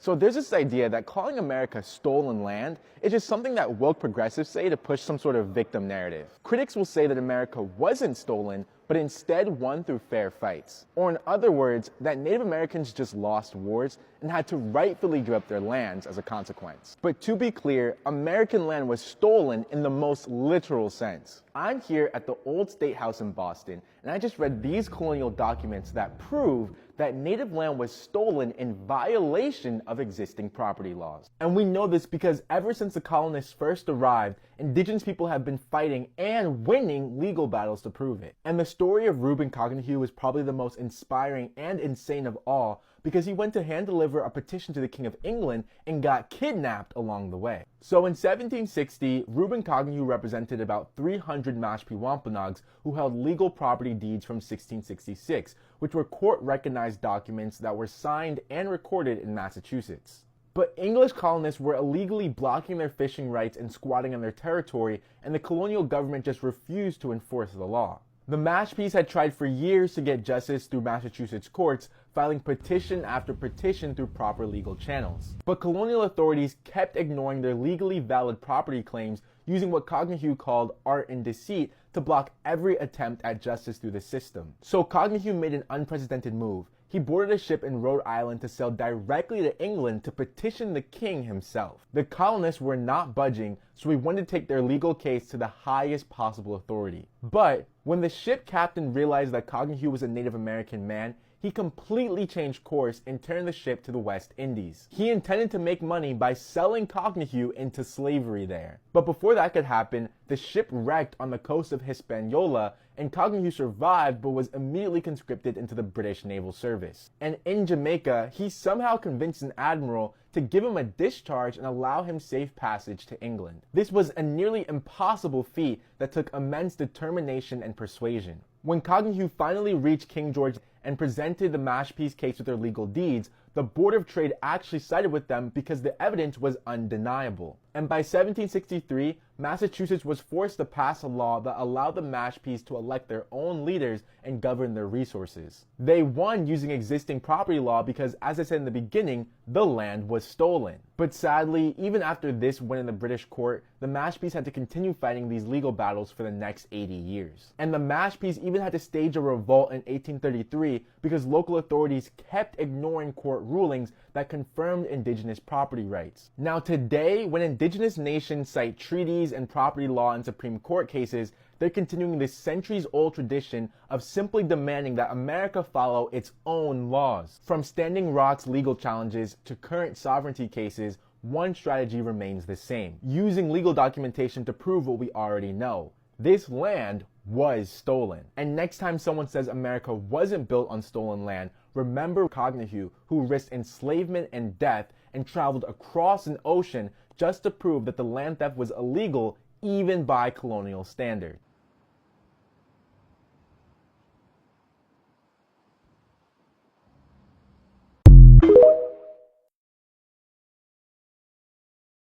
So there's this idea that calling America stolen land is just something that woke progressives say to push some sort of victim narrative. Critics will say that America wasn't stolen, but instead won through fair fights. Or in other words, that Native Americans just lost wars and had to rightfully give up their lands as a consequence. But to be clear, American land was stolen in the most literal sense. I'm here at the Old State House in Boston, and I just read these colonial documents that prove that Native land was stolen in violation of existing property laws. And we know this because ever since the colonists first arrived, indigenous people have been fighting and winning legal battles to prove it. And the story of Reuben Cognihew is probably the most inspiring and insane of all, because he went to hand deliver a petition to the King of England and got kidnapped along the way. So in 1760, Reuben Cognihew represented about 300 Mashpee Wampanoags who held legal property deeds from 1666, which were court-recognized documents that were signed and recorded in Massachusetts. But English colonists were illegally blocking their fishing rights and squatting on their territory, and the colonial government just refused to enforce the law. The Mashpees had tried for years to get justice through Massachusetts courts, filing petition after petition through proper legal channels. But colonial authorities kept ignoring their legally valid property claims, using what Cognihew called art and deceit to block every attempt at justice through the system. So Cognihew made an unprecedented move. He boarded a ship in Rhode Island to sail directly to England to petition the king himself. The colonists were not budging, so he wanted to take their legal case to the highest possible authority. But when the ship captain realized that Cognihew was a Native American man, he completely changed course and turned the ship to the West Indies. He intended to make money by selling Cognihew into slavery there. But before that could happen, the ship wrecked on the coast of Hispaniola, and Cognihew survived but was immediately conscripted into the British Naval Service. And in Jamaica, he somehow convinced an admiral to give him a discharge and allow him safe passage to England. This was a nearly impossible feat that took immense determination and persuasion. When Cognihew finally reached King George and presented the Mashpees case with their legal deeds, the Board of Trade actually sided with them because the evidence was undeniable. And by 1763, Massachusetts was forced to pass a law that allowed the Mashpees to elect their own leaders and govern their resources. They won using existing property law because, as I said in the beginning, the land was stolen. But sadly, even after this win in the British court, the Mashpees had to continue fighting these legal battles for the next 80 years. And the Mashpees even had to stage a revolt in 1833 because local authorities kept ignoring court rulings that confirmed indigenous property rights. Now today, when indigenous nations cite treaties and property law in Supreme Court cases, they're continuing this centuries-old tradition of simply demanding that America follow its own laws. From Standing Rock's legal challenges to current sovereignty cases, one strategy remains the same: using legal documentation to prove what we already know. This land was stolen. And next time someone says America wasn't built on stolen land, remember Cognihew, who risked enslavement and death and traveled across an ocean just to prove that the land theft was illegal even by colonial standards.